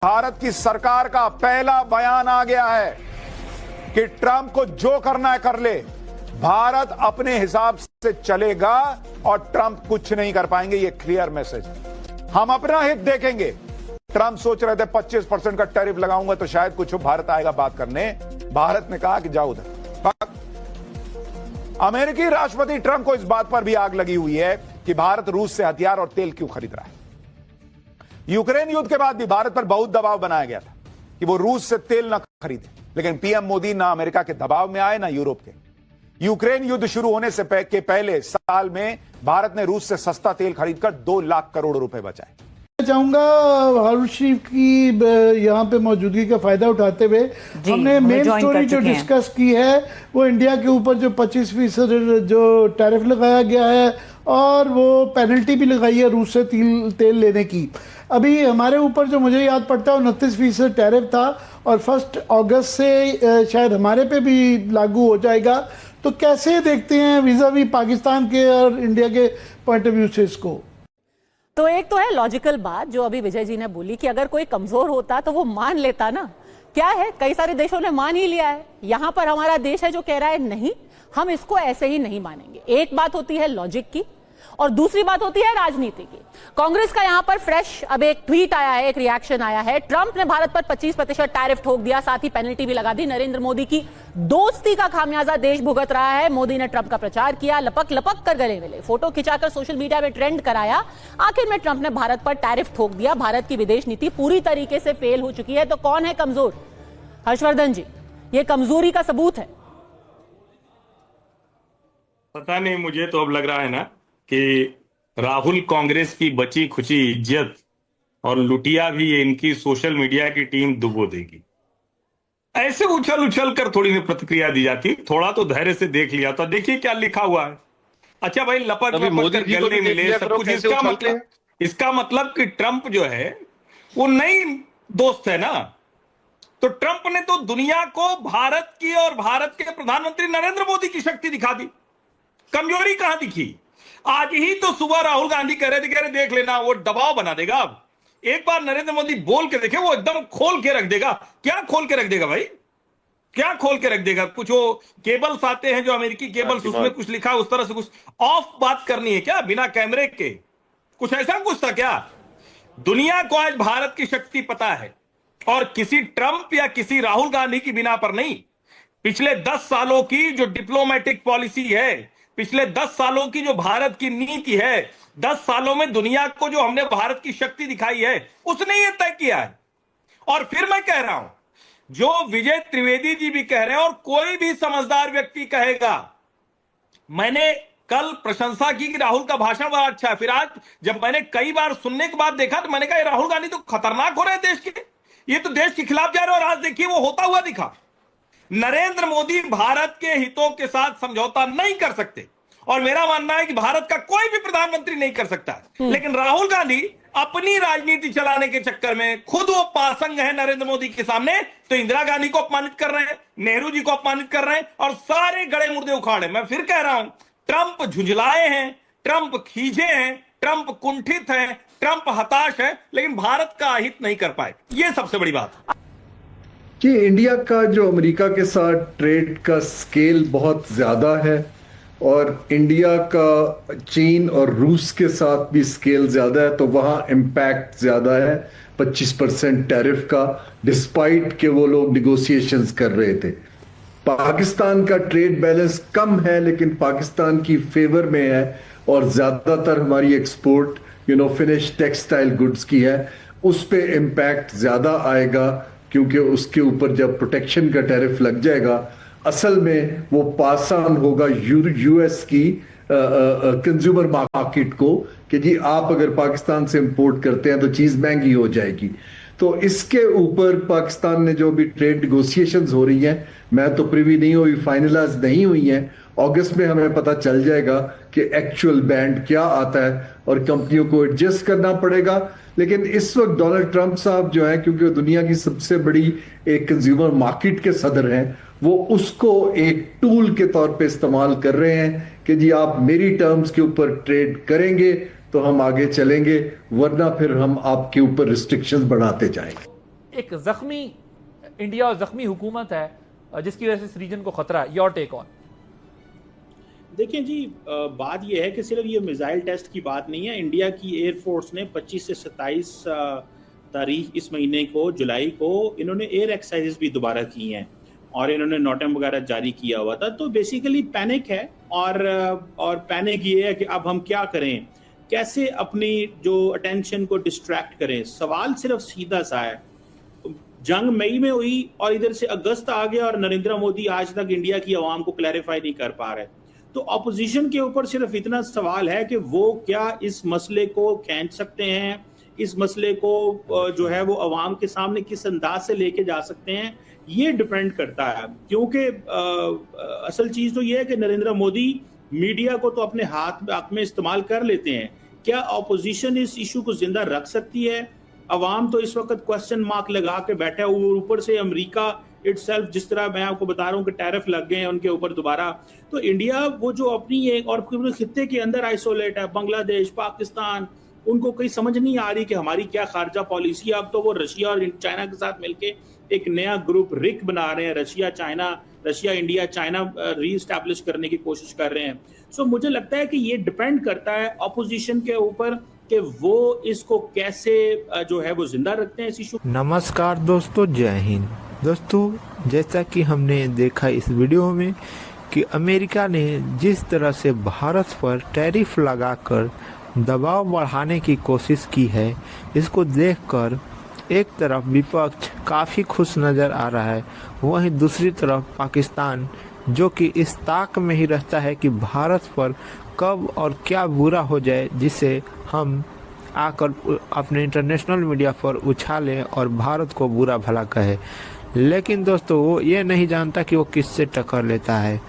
भारत की सरकार का पहला बयान आ गया है कि ट्रंप को जो करना है कर ले, भारत अपने हिसाब से चलेगा और ट्रंप कुछ नहीं कर पाएंगे। ये क्लियर मैसेज। हम अपना हित देखेंगे। ट्रंप सोच रहे थे 25% का टैरिफ लगाऊंगा तो शायद कुछ हो, भारत आएगा बात करने। भारत ने कहा कि जाओ उधर। अमेरिकी राष्ट्रपति ट्रंप को इस बात पर भी आग लगी हुई है कि भारत रूस से हथियार और तेल क्यों खरीद रहा है। यूक्रेन युद्ध के बाद भी भारत पर बहुत दबाव बनाया गया था कि वो रूस से तेल न खरीदे, लेकिन पीएम मोदी ना अमेरिका के दबाव में आए ना यूरोप के। यूक्रेन युद्ध शुरू होने से के पहले साल में भारत ने रूस से सस्ता तेल खरीदकर 2 लाख करोड़ रुपए बचाए। मैं चाहूंगा हारून शरीफ की यहाँ पे मौजूदगी का फायदा उठाते हुए हमने मेन स्टोरी जो डिस्कस की है वो इंडिया के ऊपर जो 25% जो टैरिफ लगाया गया है और वो पेनल्टी भी लगाई है रूस से तेल लेने की। अभी हमारे ऊपर जो मुझे याद पड़ता है 29% टैरिफ था और 1 अगस्त से शायद हमारे पे भी लागू हो जाएगा। तो कैसे देखते हैं वीज़ा-वी पाकिस्तान के और इंडिया के पॉइंट ऑफ व्यू से इसको? तो एक तो है लॉजिकल बात जो अभी विजय जी ने बोली कि अगर कोई कमजोर होता तो वो मान लेता ना। क्या है, कई सारे देशों ने मान ही लिया है। यहां पर हमारा देश है जो कह रहा है नहीं, हम इसको ऐसे ही नहीं मानेंगे। एक बात होती है लॉजिक की और दूसरी बात होती है राजनीति की। कांग्रेस का यहां पर फ्रेश अब एक ट्वीट आया है, एक रिएक्शन आया है। ट्रंप ने भारत पर 25% टैरिफ ठोक दिया, साथ ही पेनल्टी भी लगा दी। नरेंद्र मोदी की दोस्ती का खामियाजा देश भुगत रहा है। मोदी ने ट्रंप का प्रचार किया, लपक लपक कर गले मिले, फोटो खिंचाकर सोशल मीडिया में ट्रेंड कराया। आखिर में ट्रंप ने भारत पर टैरिफ ठोक दिया। भारत की विदेश नीति पूरी तरीके से फेल हो चुकी है। तो कौन है कमजोर? हर्षवर्धन जी, ये कमजोरी का सबूत है। पता नहीं, मुझे तो अब लग रहा है ना कि राहुल कांग्रेस की बची खुची इज्जत और लुटिया भी इनकी सोशल मीडिया की टीम डुबो देगी। ऐसे उछल उछल कर थोड़ी सी प्रतिक्रिया दी जाती, थोड़ा तो धैर्य से देख लिया। तो देखिए क्या लिखा हुआ है। अच्छा भाई, लपक लपक कर गले मिले सब कुछ। इसका मतलब कि ट्रंप जो है वो नई दोस्त है ना। तो ट्रंप ने तो दुनिया को भारत की और भारत के प्रधानमंत्री नरेंद्र मोदी की शक्ति दिखा दी। कमजोरी कहां दिखी? आज ही तो सुबह राहुल गांधी कह रहे थे देख लेना वो दबाव बना देगा। अब एक बार नरेंद्र मोदी बोल के देखे, वो एकदम खोल के रख देगा। क्या खोल के रख देगा भाई? क्या खोल के रख देगा? कुछ वो केबल्स आते हैं जो अमेरिकी केबल्स, उसमें कुछ लिखा है उस तरह से कुछ ऑफ बात करनी है क्या बिना कैमरे के? कुछ ऐसा कुछ था क्या? दुनिया को आज भारत की शक्ति पता है और किसी ट्रंप या किसी राहुल गांधी की बिना पर नहीं। पिछले 10 सालों की जो डिप्लोमेटिक पॉलिसी है, पिछले 10 सालों की जो भारत की नीति है, 10 सालों में दुनिया को जो हमने भारत की शक्ति दिखाई है, उसने ये तय किया है। और फिर मैं कह रहा हूं, जो विजय त्रिवेदी जी भी कह रहे हैं और कोई भी समझदार व्यक्ति कहेगा, मैंने कल प्रशंसा की कि राहुल का भाषण बड़ा अच्छा है। फिर आज जब मैंने कई बार सुनने के बाद देखा तो मैंने कहा राहुल गांधी तो खतरनाक हो रहे हैं देश के, ये तो देश के खिलाफ जा रहे हैं। और आज देखिए वो होता हुआ दिखा। नरेंद्र मोदी भारत के हितों के साथ समझौता नहीं कर सकते और मेरा मानना है कि भारत का कोई भी प्रधानमंत्री नहीं कर सकता। लेकिन राहुल गांधी अपनी राजनीति चलाने के चक्कर में खुद वो पासंग है नरेंद्र मोदी के सामने। तो इंदिरा गांधी को अपमानित कर रहे हैं, नेहरू जी को अपमानित कर रहे हैं और सारे गड़े मुर्दे उखाड़े। मैं फिर कह रहा हूं, ट्रंप झुंझलाए हैं, ट्रंप खींचे हैं, ट्रंप कुंठित है, ट्रंप हताश है, लेकिन भारत का हित नहीं कर पाए। ये सबसे बड़ी बात कि इंडिया का जो अमेरिका के साथ ट्रेड का स्केल बहुत ज्यादा है और इंडिया का चीन और रूस के साथ भी स्केल ज्यादा है, तो वहां इम्पैक्ट ज्यादा है 25% टैरिफ का, डिस्पाइट के वो लोग निगोशिएशंस कर रहे थे। पाकिस्तान का ट्रेड बैलेंस कम है लेकिन पाकिस्तान की फेवर में है और ज्यादातर हमारी एक्सपोर्ट फिनिश टेक्सटाइल गुड्स की है। उस पे इम्पैक्ट ज्यादा आएगा क्योंकि उसके ऊपर जब प्रोटेक्शन का टैरिफ लग जाएगा, असल में वो पास ऑन होगा यूएस की कंज्यूमर मार्केट को कि जी आप अगर पाकिस्तान से इंपोर्ट करते हैं तो चीज महंगी हो जाएगी। तो इसके ऊपर पाकिस्तान ने जो भी ट्रेड निगोशिएशंस हो रही हैं, मैं तो प्रिवी नहीं हुई, फाइनलाइज नहीं हुई हैं। अगस्त में हमें पता चल जाएगा कि एक्चुअल बैंड क्या आता है और कंपनियों को एडजस्ट करना पड़ेगा। लेकिन इस वक्त डोनाल्ड ट्रंप साहब जो है, क्योंकि दुनिया की सबसे बड़ी एक कंज्यूमर मार्केट के सदर हैं, वो उसको एक टूल के तौर पे इस्तेमाल कर रहे हैं कि जी आप मेरी टर्म्स के ऊपर ट्रेड करेंगे तो हम आगे चलेंगे, वरना फिर हम आपके ऊपर रिस्ट्रिक्शंस बढ़ाते जाएंगे। एक जख्मी इंडिया और जख्मी हुकूमत है जिसकी वजह से इस रीजन को खतरा है। Your take on. देखिए जी, बात यह है कि सिर्फ ये मिसाइल टेस्ट की बात नहीं है। इंडिया की एयरफोर्स ने 25 से 27 तारीख इस महीने को, जुलाई को, इन्होंने एयर एक्सरसाइजेस भी दोबारा की हैं और इन्होंने नोटम वगैरह जारी किया हुआ था। तो बेसिकली पैनिक है और पैनिक ये है कि अब हम क्या करें, कैसे अपनी जो अटेंशन को डिस्ट्रैक्ट करें। सवाल सिर्फ सीधा सा है, जंग मई में हुई और इधर से अगस्त आ गया और नरेंद्र मोदी आज तक इंडिया की आवाम को क्लैरिफाई नहीं कर पा रहे। तो अपोजिशन के ऊपर सिर्फ इतना सवाल है कि वो क्या इस मसले को खींच सकते हैं, इस मसले को जो है वो अवाम के सामने किस अंदाज से लेके जा सकते हैं, ये डिपेंड करता है। क्योंकि असल चीज तो ये है कि नरेंद्र मोदी मीडिया को तो अपने हाथ में इस्तेमाल कर लेते हैं। क्या अपोजिशन इस इशू को जिंदा रख सकती है? अवाम तो इस वक्त क्वेश्चन मार्क लगा के बैठा है। ऊपर से अमेरिका इटसेल्फ, जिस तरह मैं आपको बता रहा हूँ कि टैरिफ लग गए हैं उनके ऊपर दोबारा, तो इंडिया वो जो अपनी एक और पूरे खित्ते के अंदर आइसोलेट है, बांग्लादेश, पाकिस्तान, उनको कोई समझ नहीं आ रही कि हमारी क्या खारजा पॉलिसी है। अब तो वो रशिया और चाइना के साथ मिलके एक नया ग्रुप रिक बना रहे हैं, रशिया इंडिया चाइना रीस्टैब्लिश करने की कोशिश कर रहे हैं। सो मुझे लगता है कि ये डिपेंड करता है अपोजिशन के ऊपर कि वो इसको कैसे जो है वो जिंदा रखते हैं इस इशू। नमस्कार दोस्तों, जय हिंद। दोस्तों, जैसा कि हमने देखा इस वीडियो में कि अमेरिका ने जिस तरह से भारत पर टैरिफ लगाकर दबाव बढ़ाने की कोशिश की है, इसको देखकर एक तरफ विपक्ष काफ़ी खुश नज़र आ रहा है, वहीं दूसरी तरफ पाकिस्तान जो कि इस ताक में ही रहता है कि भारत पर कब और क्या बुरा हो जाए जिसे हम आकर अपने इंटरनेशनल मीडिया पर उछालें और भारत को बुरा भला कहे। लेकिन दोस्तों, वो ये नहीं जानता कि वो किससे टक्कर लेता है।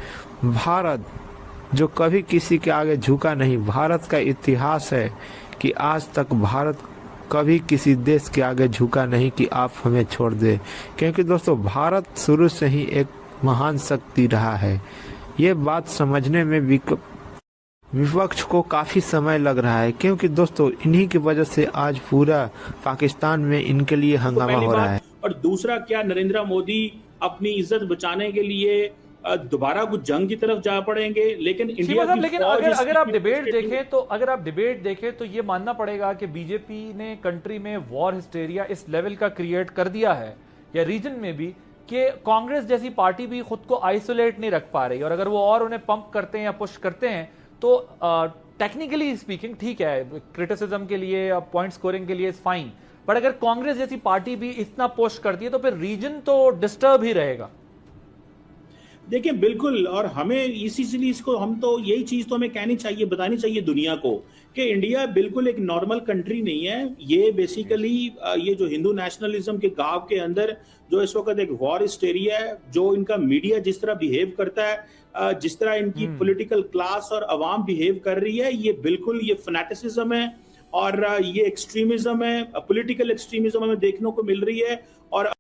भारत जो कभी किसी के आगे झुका नहीं, भारत का इतिहास है कि आज तक भारत कभी किसी देश के आगे झुका नहीं कि आप हमें छोड़ दे। क्योंकि दोस्तों, भारत शुरू से ही एक महान शक्ति रहा है। ये बात समझने में विपक्ष को काफ़ी समय लग रहा है, क्योंकि दोस्तों इन्हीं की वजह से आज पूरा पाकिस्तान में इनके लिए हंगामा हो रहा है। और दूसरा, क्या नरेंद्र मोदी अपनी इज्जत बचाने के लिए दोबारा कुछ जंग की तरफ जा पड़ेंगे? लेकिन इंडिया की लेकिन अगर आप डिबेट देखें तो ये मानना पड़ेगा कि बीजेपी ने कंट्री में वॉर हिस्टेरिया इस लेवल का क्रिएट कर दिया है, या रीजन में भी, कि कांग्रेस जैसी पार्टी भी खुद को आइसोलेट नहीं रख पा रही। और अगर वो और उन्हें पंप करते हैं या पुश करते हैं तो टेक्निकली स्पीकिंग ठीक है, क्रिटिसिज्म के लिए, पॉइंट स्कोरिंग के लिए इज फाइन, बट अगर कांग्रेस जैसी पार्टी भी इतना पुश करती है तो फिर रीजन तो डिस्टर्ब ही रहेगा। देखिए बिल्कुल, और हमें इसीलिए इसको हम तो यही चीज तो हमें कहनी चाहिए, बतानी चाहिए दुनिया को कि इंडिया बिल्कुल एक नॉर्मल कंट्री नहीं है। ये बेसिकली ये जो हिंदू नेशनलिज्म के गांव के अंदर जो इस वक्त एक वॉर हिस्टेरिया है, जो इनका मीडिया जिस तरह बिहेव करता है, जिस तरह इनकी पॉलिटिकल क्लास और अवाम बिहेव कर रही है, ये बिल्कुल ये फैनेटिसिज्म है और ये एक्सट्रीमिज्म है, पॉलिटिकल एक्सट्रीमिज्म हमें देखने को मिल रही है। और